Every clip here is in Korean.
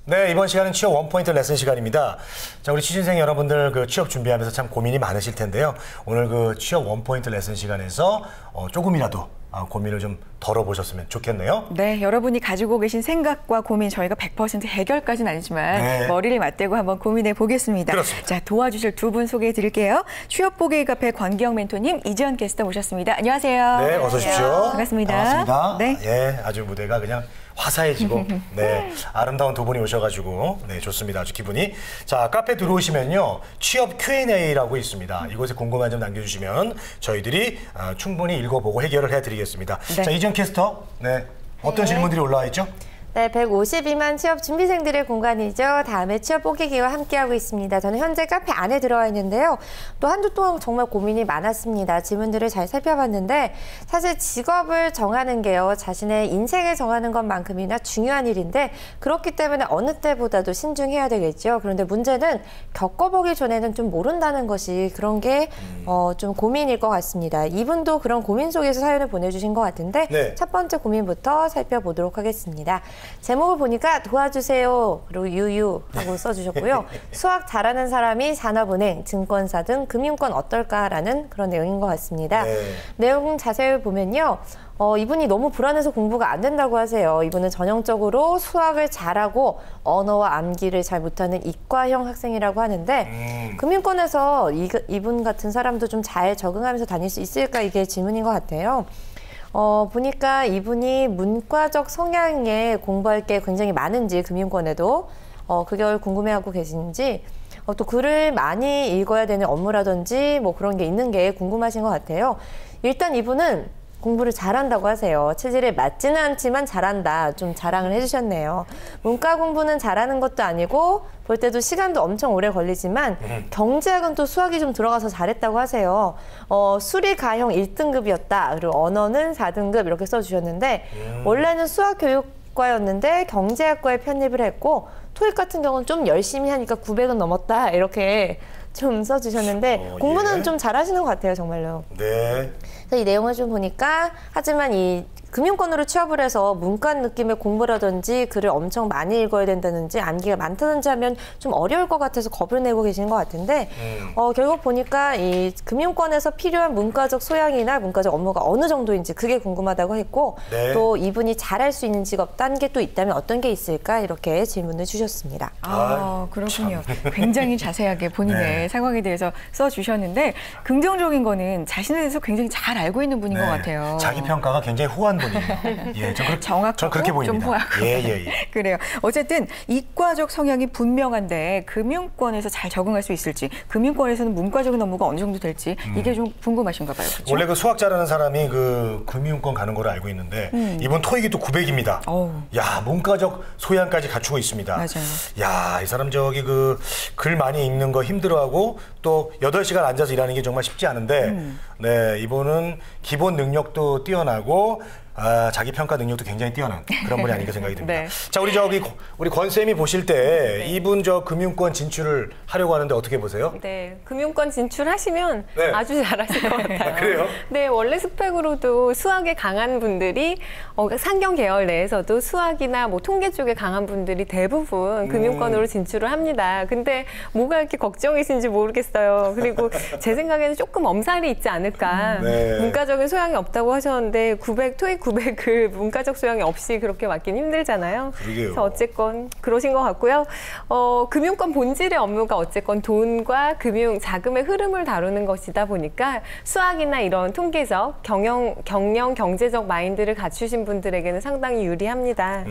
네, 이번 시간은 취업 원포인트 레슨 시간입니다. 자, 우리 취준생 여러분들 그 취업 준비하면서 참 고민이 많으실 텐데요. 오늘 그 취업 원포인트 레슨 시간에서 조금이라도 고민을 좀 덜어보셨으면 좋겠네요. 네, 여러분이 가지고 계신 생각과 고민 저희가 100% 해결까지는 아니지만 네. 머리를 맞대고 한번 고민해 보겠습니다. 그렇습니다. 자, 도와주실 두 분 소개해 드릴게요. 취업 보기 카페 권기영 멘토님, 이지연 캐스터 모셨습니다. 안녕하세요. 네, 어서 오십시오. 반갑습니다. 반갑습니다. 네. 예, 아주 무대가 그냥 화사해지고 네, 아름다운 두 분이 오셔가지고 네, 좋습니다. 아주 기분이. 자, 카페 들어오시면요, 취업 Q&A라고 있습니다. 이곳에 궁금한 점 남겨주시면 저희들이 충분히 읽어보고 해결을 해드리겠습니다. 네. 자, 이지연 캐스터, 네, 어떤 질문들이 올라와 있죠? 네, 152만 취업 준비생들의 공간이죠. 다음에 취업 뽀개기와 함께하고 있습니다. 저는 현재 카페 안에 들어와 있는데요. 또 한 주 동안 정말 고민이 많았습니다. 질문들을 잘 살펴봤는데 사실 직업을 정하는 게요, 자신의 인생을 정하는 것만큼이나 중요한 일인데 그렇기 때문에 어느 때보다도 신중해야 되겠죠. 그런데 문제는 겪어보기 전에는 좀 모른다는 것이 그런 게 좀 고민일 것 같습니다. 이분도 그런 고민 속에서 사연을 보내주신 것 같은데 네. 첫 번째 고민부터 살펴보도록 하겠습니다. 제목을 보니까 도와주세요 그리고 유유 하고 써주셨고요. 수학 잘하는 사람이 산업은행, 증권사 등 금융권 어떨까라는 그런 내용인 것 같습니다. 네. 내용 자세히 보면요. 이분이 너무 불안해서 공부가 안 된다고 하세요. 이분은 전형적으로 수학을 잘하고 언어와 암기를 잘 못하는 이과형 학생이라고 하는데 금융권에서 이분 같은 사람도 좀 잘 적응하면서 다닐 수 있을까, 이게 질문인 것 같아요. 보니까 이분이 문과적 성향에 공부할 게 굉장히 많은지, 금융권에도 그걸 궁금해하고 계신지, 또 글을 많이 읽어야 되는 업무라든지 뭐 그런 게 있는 게 궁금하신 것 같아요. 일단 이분은 공부를 잘한다고 하세요. 체질에 맞지는 않지만 잘한다, 좀 자랑을 해주셨네요. 문과 공부는 잘하는 것도 아니고 볼 때도 시간도 엄청 오래 걸리지만 경제학은 또 수학이 좀 들어가서 잘했다고 하세요. 수리가형 1등급이었다. 그리고 언어는 4등급 이렇게 써주셨는데 원래는 수학교육과였는데 경제학과에 편입을 했고 토익 같은 경우는 좀 열심히 하니까 900은 넘었다, 이렇게 좀 써주셨는데 공부는 예. 좀 잘하시는 것 같아요, 정말로. 네. 이 내용을 좀 보니까 하지만 이 금융권으로 취업을 해서 문과 느낌의 공부라든지 글을 엄청 많이 읽어야 된다든지 암기가 많다든지 하면 좀 어려울 것 같아서 겁을 내고 계시는 것 같은데 결국 보니까 이 금융권에서 필요한 문과적 소양이나 문과적 업무가 어느 정도인지 그게 궁금하다고 했고 네. 또 이분이 잘할 수 있는 직업 딴 게 또 있다면 어떤 게 있을까, 이렇게 질문을 주셨습니다. 그렇군요. 굉장히 자세하게 본인의 네. 상황에 대해서 써주셨는데 긍정적인 거는 자신에 대해서 굉장히 잘 알고 있는 분인 것 같아요. 자기 평가가 굉장히 호환 분이에요. 예, 정확하고 그렇게 보입니다. 좀 후하고. 예. 그래요. 어쨌든 이과적 성향이 분명한데 금융권에서 잘 적응할 수 있을지, 금융권에서는 문과적인 업무가 어느 정도 될지 이게 좀 궁금하신가 봐요. 그렇죠? 원래 그 수학 잘하는 사람이 그 금융권 가는 걸로 알고 있는데 이분 토익이 또 900입니다. 야, 문과적 소양까지 갖추고 있습니다. 맞아요. 야, 이 사람 저기 그 글 많이 읽는 거 힘들어하고 또 8시간 앉아서 일하는 게 정말 쉽지 않은데 네, 이분은 기본 능력도 뛰어나고 자기 평가 능력도 굉장히 뛰어난 그런 분이 아닌가 생각이 듭니다. 네. 자, 우리 권 쌤이 보실 때 이분 저 금융권 진출을 하려고 하는데 어떻게 보세요? 네, 금융권 진출하시면 네. 아주 잘하실 것 같아요. 그래요? 네, 원래 스펙으로도 수학에 강한 분들이 상경 계열 내에서도 수학이나 뭐 통계 쪽에 강한 분들이 대부분 금융권으로 진출을 합니다. 근데 뭐가 이렇게 걱정이신지 모르겠어요. 그리고 제 생각에는 조금 엄살이 있지 않을까. 네. 문과적인 소양이 없다고 하셨는데 토익 900을 문과적 소양이 없이 그렇게 맞긴 힘들잖아요. 그러게요. 그래서 어쨌건 그러신 것 같고요. 금융권 본질의 업무가 어쨌건 돈과 금융, 자금의 흐름을 다루는 것이다 보니까 수학이나 이런 통계적, 경영, 경제적 마인드를 갖추신 분들에게는 상당히 유리합니다.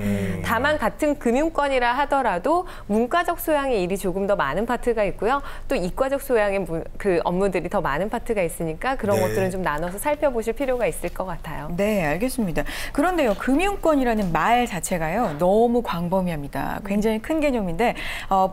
다만 같은 금융권이라 하더라도 문과적 소양의 일이 조금 더 많은 파트가 있고요. 또 이과적 소양의 그 업무들이 더 많은 파트가 있으니까 그런 네. 것들은 좀 나눠서 살펴보실 필요가 있을 것 같아요. 네, 알겠습니다. 그런데요, 금융권이라는 말 자체가요, 너무 광범위합니다. 굉장히 큰 개념인데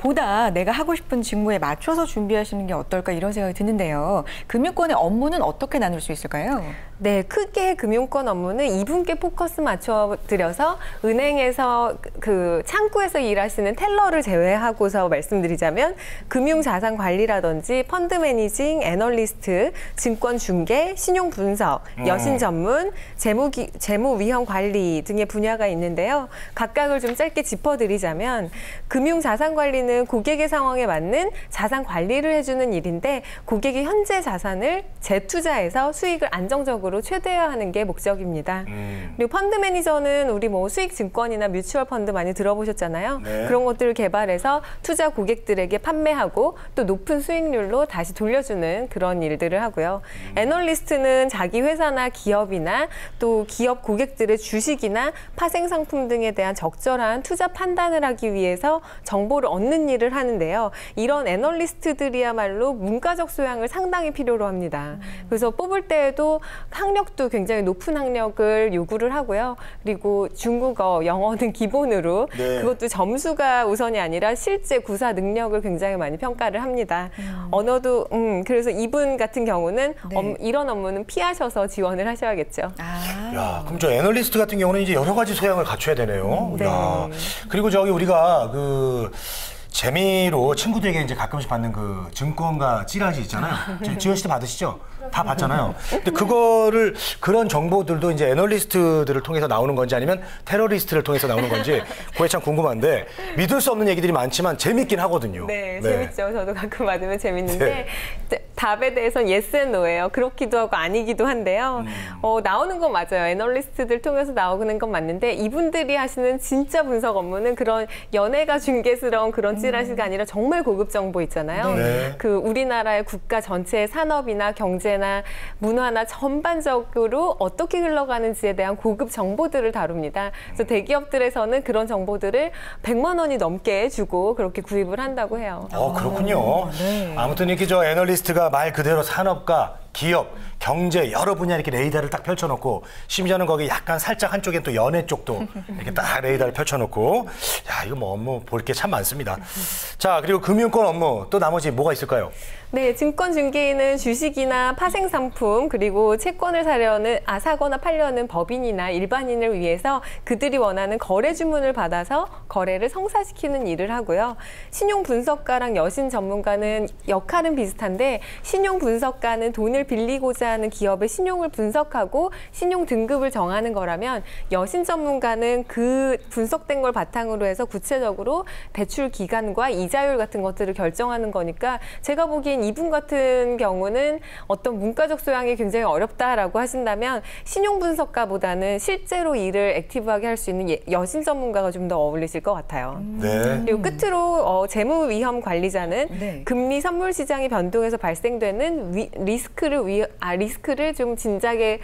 보다 내가 하고 싶은 직무에 맞춰서 준비하시는 게 어떨까, 이런 생각이 드는데요. 금융권의 업무는 어떻게 나눌 수 있을까요? 네, 크게 금융권 업무는 이분께 포커스 맞춰드려서 은행에서 그 창구에서 일하시는 텔러를 제외하고서 말씀드리자면 금융자산관리라든지 펀드 매니징, 애널리스트, 증권 중개, 신용 분석, 여신 전문, 재무 위험 관리 등의 분야가 있는데요. 각각을 좀 짧게 짚어드리자면 금융자산관리는 고객의 상황에 맞는 자산 관리를 해주는 일인데 고객이 현재 자산을 재투자해서 수익을 안정적으로 최대화하는 게 목적입니다. 그리고 펀드 매니저는 우리 뭐 수익 증권이나 뮤추얼 펀드 많이 들어보셨잖아요. 네. 그런 것들을 개발해서 투자 고객들에게 판매하고 또 높은 수익률로 다시 돌려주는 그런 일들을 하고요. 애널리스트는 자기 회사나 기업이나 또 기업 고객들의 주식이나 파생 상품 등에 대한 적절한 투자 판단을 하기 위해서 정보를 얻는 일을 하는데요. 이런 애널리스트들이야말로 문과적 소양을 상당히 필요로 합니다. 그래서 뽑을 때에도 학력도 굉장히 높은 학력을 요구를 하고요. 그리고 중국어, 영어는 기본으로 네. 그것도 점수가 우선이 아니라 실제 구사 능력을 굉장히 많이 평가를 합니다. 언어도 그래서 이분 같은 경우는 네. 이런 업무는 피하셔서 지원을 하셔야겠죠. 야, 그럼 저 애널리스트 같은 경우는 이제 여러 가지 소양을 갖춰야 되네요. 네. 야. 그리고 저기 우리가 그 재미로 친구들에게 이제 가끔씩 받는 그 증권가 찌라시 있잖아요. 지원 씨도 받으시죠? 다 받잖아요. 근데 그거를 그런 정보들도 이제 애널리스트들을 통해서 나오는 건지 아니면 테러리스트를 통해서 나오는 건지 그게 참 궁금한데 믿을 수 없는 얘기들이 많지만 재밌긴 하거든요. 네, 재밌죠. 저도 가끔 받으면 재밌는데 답에 대해서는 yes and no예요. 그렇기도 하고 아니기도 한데요. 나오는 건 맞아요. 애널리스트들 통해서 나오는 건 맞는데 이분들이 하시는 진짜 분석 업무는 그런 연예가 중개스러운 그런 찌라시가 아니라 정말 고급 정보 있잖아요. 네. 그 우리나라의 국가 전체의 산업이나 경제나 문화나 전반적으로 어떻게 흘러가는지에 대한 고급 정보들을 다룹니다. 그래서 대기업들에서는 그런 정보들을 100만 원이 넘게 주고 그렇게 구입을 한다고 해요. 그렇군요. 네. 아무튼 이렇게 저 애널리스트가 말 그대로 산업과 기업, 경제 여러 분야 이렇게 레이더를 딱 펼쳐놓고 심지어는 거기 약간 살짝 한쪽엔 또 연애 쪽도 이렇게 딱 레이더를 펼쳐놓고 야 이거 뭐 업무 볼 게 참 많습니다. 자 그리고 금융권 업무 또 나머지 뭐가 있을까요? 네, 증권 중개인은 주식이나 파생 상품 그리고 채권을 사거나 팔려는 법인이나 일반인을 위해서 그들이 원하는 거래 주문을 받아서 거래를 성사시키는 일을 하고요. 신용 분석가랑 여신 전문가는 역할은 비슷한데 신용 분석가는 돈을 빌리고자 하는 기업의 신용을 분석하고 신용 등급을 정하는 거라면 여신 전문가는 그 분석된 걸 바탕으로 해서 구체적으로 대출 기간과 이자율 같은 것들을 결정하는 거니까 제가 보기엔 이분 같은 경우는 어떤 문과적 소양이 굉장히 어렵다라고 하신다면 신용 분석가보다는 실제로 일을 액티브하게 할 수 있는 여신 전문가가 좀 더 어울리실 것 같아요. 네. 그리고 끝으로 재무 위험 관리자는 네. 금리 선물 시장의 변동에서 발생되는 리스크를 좀 진작에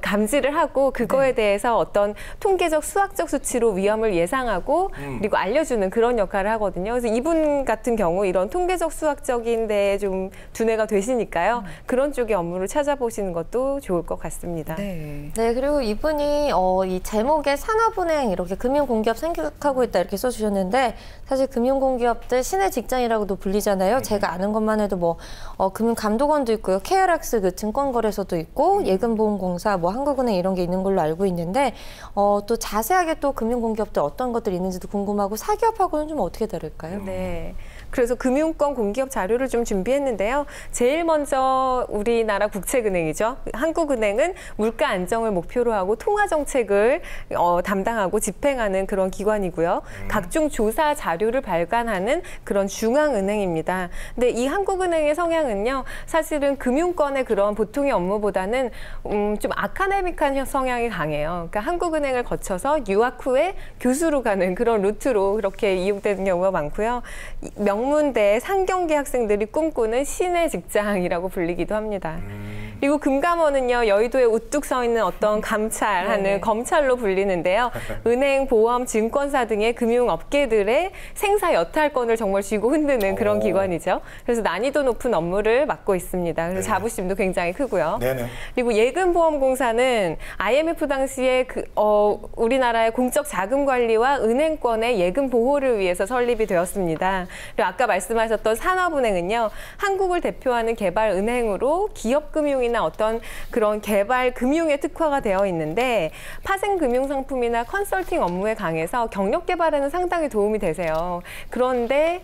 감지를 하고 그거에 대해서 어떤 통계적 수학적 수치로 위험을 예상하고 그리고 알려주는 그런 역할을 하거든요. 그래서 이분 같은 경우 이런 통계적 수학적인 데에 좀 두뇌가 되시니까요. 그런 쪽의 업무를 찾아보시는 것도 좋을 것 같습니다. 네. 네, 그리고 이분이 이 제목에 산업은행 이렇게 금융공기업 생각하고 있다 이렇게 써주셨는데 사실 금융공기업들 신의 직장이라고도 불리잖아요. 제가 아는 것만 해도 뭐 금융감독원도 있고요. 케어락스 그 증권거래소도 있고 예금보험공사 뭐 한국은행 이런 게 있는 걸로 알고 있는데 또 자세하게 또 금융공기업들 어떤 것들이 있는지도 궁금하고 사기업하고는 좀 어떻게 다를까요? 네. 그래서 금융권 공기업 자료를 좀 준비했는데요. 제일 먼저 우리나라 국책은행이죠. 한국은행은 물가 안정을 목표로 하고 통화 정책을 담당하고 집행하는 그런 기관이고요. 각종 조사 자료를 발간하는 그런 중앙은행입니다. 근데 이 한국은행의 성향은요. 사실은 금융권의 그런 보통의 업무보다는 좀 아카데믹한 성향이 강해요. 그러니까 한국은행을 거쳐서 유학 후에 교수로 가는 그런 루트로 그렇게 이용되는 경우가 많고요. 명문대 상경계 학생들이 꿈꾸는 신의 직장이라고 불리기도 합니다. 그리고 금감원은요, 여의도에 우뚝 서 있는 어떤 감찰하는 검찰로 불리는데요. 은행, 보험, 증권사 등의 금융업계들의 생사 여탈권을 정말 쥐고 흔드는 그런 기관이죠. 그래서 난이도 높은 업무를 맡고 있습니다. 그래서 자부심도 굉장히 크고요. 네네. 그리고 예금보험공사는 IMF 당시에 우리나라의 공적 자금 관리와 은행권의 예금 보호를 위해서 설립이 되었습니다. 그리고 아까 말씀하셨던 산업은행은요, 한국을 대표하는 개발은행으로 기업금융에 금융이나 어떤 그런 개발 금융에 특화가 되어 있는데 파생 금융 상품이나 컨설팅 업무에 강해서 경력 개발에는 상당히 도움이 되세요. 그런데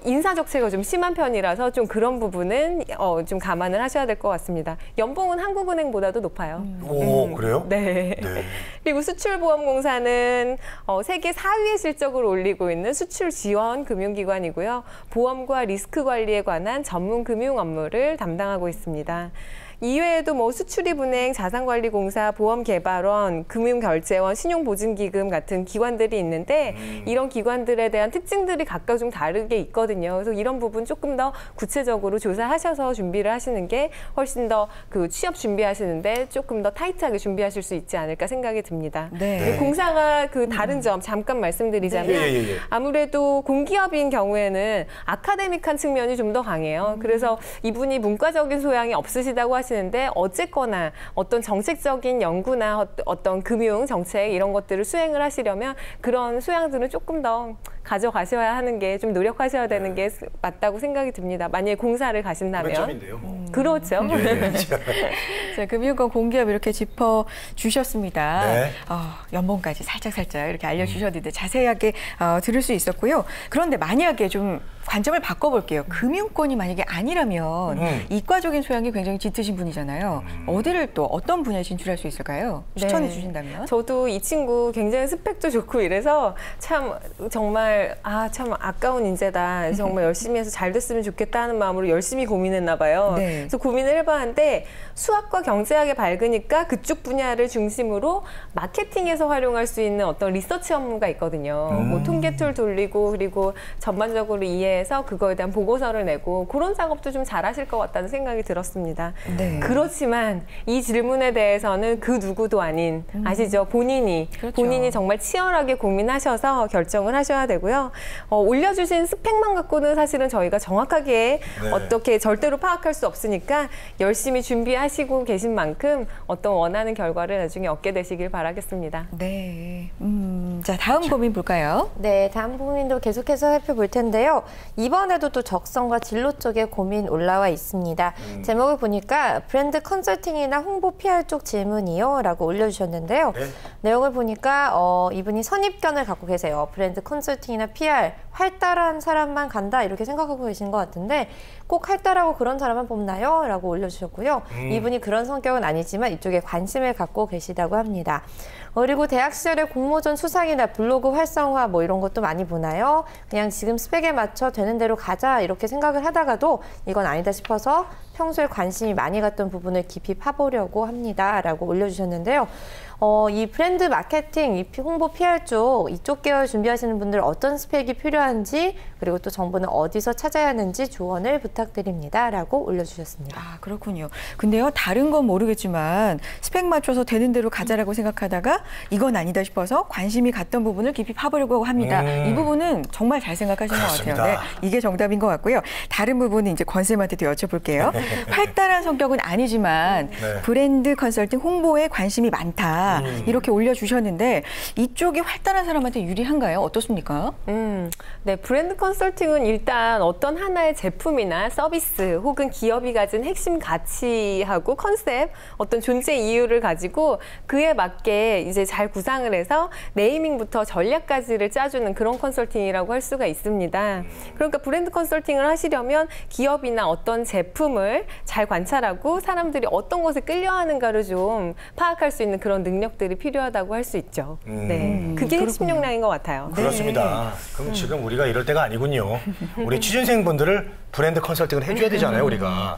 인사 적체가 좀 심한 편이라서 좀 그런 부분은 좀 감안을 하셔야 될 것 같습니다. 연봉은 한국은행보다도 높아요. 오, 그래요? 네. 네. 그리고 수출보험공사는 세계 4위의 실적을 올리고 있는 수출 지원 금융기관이고요. 보험과 리스크 관리에 관한 전문 금융 업무를 담당하고 있습니다. 이외에도 뭐 수출입은행, 자산관리공사, 보험개발원, 금융결제원, 신용보증기금 같은 기관들이 있는데 이런 기관들에 대한 특징들이 각각 좀 다르게 있거든요. 그래서 이런 부분 조금 더 구체적으로 조사하셔서 준비를 하시는 게 훨씬 더 그 취업 준비하시는데 조금 더 타이트하게 준비하실 수 있지 않을까 생각이 듭니다. 네. 공사가 그 다른 점 잠깐 말씀드리자면 예. 아무래도 공기업인 경우에는 아카데믹한 측면이 좀 더 강해요. 그래서 이분이 문과적인 소양이 없으시다고 하시는데 어쨌거나 어떤 정책적인 연구나 어떤 금융 정책 이런 것들을 수행을 하시려면 그런 소양들은 조금 더 가져가셔야 하는 게 좀 노력하셔야 되는 게 맞다고 생각이 듭니다. 만약에 공사를 가신다면. 장점인데요, 뭐. 그렇죠. 자, 금융권 공기업 이렇게 짚어주셨습니다. 네. 연봉까지 살짝 이렇게 알려주셨는데 자세하게 들을 수 있었고요. 그런데 만약에 좀 관점을 바꿔볼게요. 금융권이 만약에 아니라면 이과적인 소양이 굉장히 짙으신 분이잖아요. 어디를 또 어떤 분야에 진출할 수 있을까요? 추천해 네. 주신다면? 저도 이 친구 굉장히 스펙도 좋고 이래서 참 정말 참 아까운 인재다. 정말 열심히 해서 잘 됐으면 좋겠다 하는 마음으로 열심히 고민했나 봐요. 네. 그래서 고민을 해봤는데 수학과 경제학에 밝으니까 그쪽 분야를 중심으로 마케팅에서 활용할 수 있는 어떤 리서치 업무가 있거든요. 뭐 통계 툴 돌리고 그리고 전반적으로 이해해서 그거에 대한 보고서를 내고 그런 작업도 좀 잘하실 것 같다는 생각이 들었습니다. 네. 그렇지만 이 질문에 대해서는 그 누구도 아닌 아시죠? 본인이 정말 치열하게 고민하셔서 결정을 하셔야 되고요. 올려주신 스펙만 갖고는 사실은 저희가 정확하게 네. 어떻게 절대로 파악할 수 없으니까 열심히 준비하시고 계신 만큼 어떤 원하는 결과를 나중에 얻게 되시길 바라겠습니다. 네. 자, 다음 고민 볼까요? 네, 다음 고민도 계속해서 살펴볼 텐데요. 이번에도 또 적성과 진로 쪽에 고민 올라와 있습니다. 제목을 보니까 브랜드 컨설팅이나 홍보 PR 쪽 질문이요 라고 올려주셨는데요. 네. 내용을 보니까 이분이 선입견을 갖고 계세요. 브랜드 컨설팅이나 PR, 활달한 사람만 간다 이렇게 생각하고 계신 것 같은데 꼭 활달하고 그런 사람만 뽑나요? 라고 올려주셨고요. 이분이 그런 성격은 아니지만 이쪽에 관심을 갖고 계시다고 합니다. 그리고 대학 시절에 공모전 수상이나 블로그 활성화 뭐 이런 것도 많이 보나요? 그냥 지금 스펙에 맞춰 되는 대로 가자 이렇게 생각을 하다가도 이건 아니다 싶어서 평소에 관심이 많이 갔던 부분을 깊이 파보려고 합니다. 라고 올려주셨는데요. 이 브랜드 마케팅, 이 홍보 PR 이쪽 계열 준비하시는 분들 어떤 스펙이 필요한지 그리고 또 정보는 어디서 찾아야 하는지 조언을 부탁드립니다. 라고 올려주셨습니다. 아, 그렇군요. 근데요, 다른 건 모르겠지만 스펙 맞춰서 되는 대로 가자라고 생각하다가 이건 아니다 싶어서 관심이 갔던 부분을 깊이 파보려고 합니다. 이 부분은 정말 잘 생각하신 그렇습니다. 것 같아요. 네, 이게 정답인 것 같고요. 다른 부분은 이제 권쌤한테도 여쭤볼게요. 활달한 성격은 아니지만 네. 브랜드 컨설팅 홍보에 관심이 많다. 이렇게 올려주셨는데 이쪽이 활달한 사람한테 유리한가요? 어떻습니까? 네, 브랜드 컨설팅은 일단 어떤 하나의 제품이나 서비스 혹은 기업이 가진 핵심 가치하고 컨셉, 어떤 존재 이유를 가지고 그에 맞게 이제 잘 구상을 해서 네이밍부터 전략까지를 짜주는 그런 컨설팅이라고 할 수가 있습니다. 그러니까 브랜드 컨설팅을 하시려면 기업이나 어떤 제품을 잘 관찰하고 사람들이 어떤 것에 끌려하는가를 좀 파악할 수 있는 그런 능력들이 필요하다고 할 수 있죠. 네, 그게 핵심 역량인 것 같아요. 그렇습니다. 그럼 지금 우리가 이럴 때가 아니군요. 우리 취준생분들을 브랜드 컨설팅을 해줘야 되잖아요, 우리가.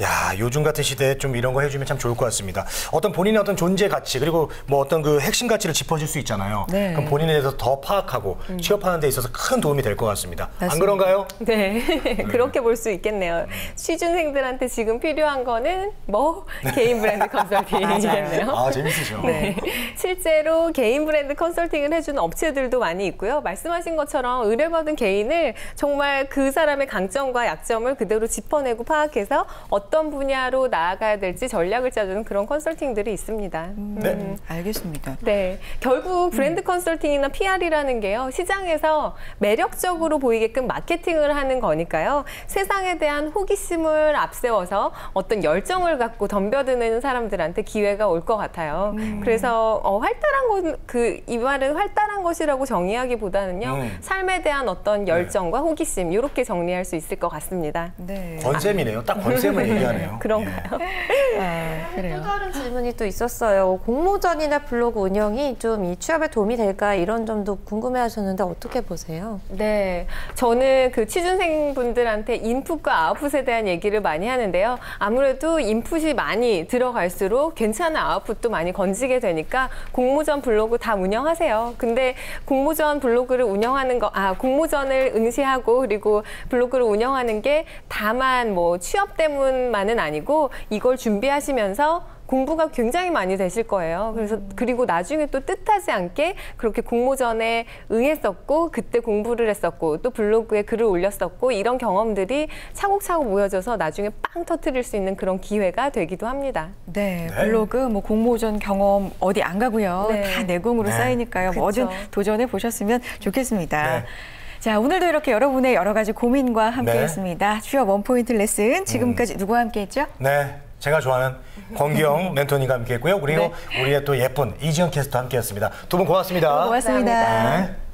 야, 요즘 같은 시대에 좀 이런 거 해주면 참 좋을 것 같습니다. 어떤 본인의 어떤 존재 가치 그리고 뭐 어떤 그 핵심 가치를 짚어줄 수 있잖아요. 네. 그럼 본인에 대해서 더 파악하고 취업하는 데 있어서 큰 도움이 될 것 같습니다. 맞습니다. 안 그런가요? 네, 그렇게 볼 수 있겠네요. 취준생들한테 지금 필요한 거는 뭐 개인 브랜드 컨설팅이겠네요. 아, 재밌으셔. 네. 실제로 개인 브랜드 컨설팅을 해주는 업체들도 많이 있고요. 말씀하신 것처럼 의뢰받은 개인을 정말 그 사람의 강점과 약점을 그대로 짚어내고 파악해서 어떤 분야로 나아가야 될지 전략을 짜주는 그런 컨설팅들이 있습니다. 네. 알겠습니다. 네, 결국 브랜드 컨설팅이나 PR이라는 게요, 시장에서 매력적으로 보이게끔 마케팅을 하는 거니까요. 세상에 대한 호기심을 앞세워서 어떤 열정을 갖고 덤벼드는 사람들한테 기회가 올 것 같아요. 그래서 활달한 이 말은 활달한 것이라고 정의하기보다는요, 삶에 대한 어떤 열정과 호기심 이렇게 정리할 수 있을 것 같습니다. 네. 건쌤이네요. 딱 건쌤을 얘기하네요. 그런가요? 그래요. 또 다른 질문이 또 있었어요. 공모전이나 블로그 운영이 좀 이 취업에 도움이 될까 이런 점도 궁금해하셨는데 어떻게 보세요? 네, 저는 그 취준생분들한테 인풋과 아웃풋에 대한 얘기를 많이 하는데요. 아무래도 인풋이 많이 들어갈수록 괜찮은 아웃풋도 많이 건지게 되니까 공모전 블로그 다 운영하세요. 근데 공모전 블로그를 운영하는 공모전을 응시하고 그리고 블로그를 운영하는 게 다만 뭐 취업 때문만은 아니고 이걸 준비하시면서 공부가 굉장히 많이 되실 거예요. 그리고 나중에 또 뜻하지 않게 그렇게 공모전에 응했었고 그때 공부를 했었고 또 블로그에 글을 올렸었고 이런 경험들이 차곡차곡 모여져서 나중에 빵 터뜨릴 수 있는 그런 기회가 되기도 합니다. 네, 블로그, 뭐 공모전 경험 어디 안 가고요. 네. 다 내공으로 쌓이니까요. 뭐든 그쵸. 도전해 보셨으면 좋겠습니다. 네. 자, 오늘도 이렇게 여러분의 여러 가지 고민과 함께했습니다. 취업 원포인트 레슨 지금까지 누구와 함께했죠? 네. 제가 좋아하는 권기영 멘토님과 함께했고요. 그리고 우리의 또 예쁜 이지연 캐스터와 함께했습니다. 두 분 고맙습니다. 고맙습니다. 네.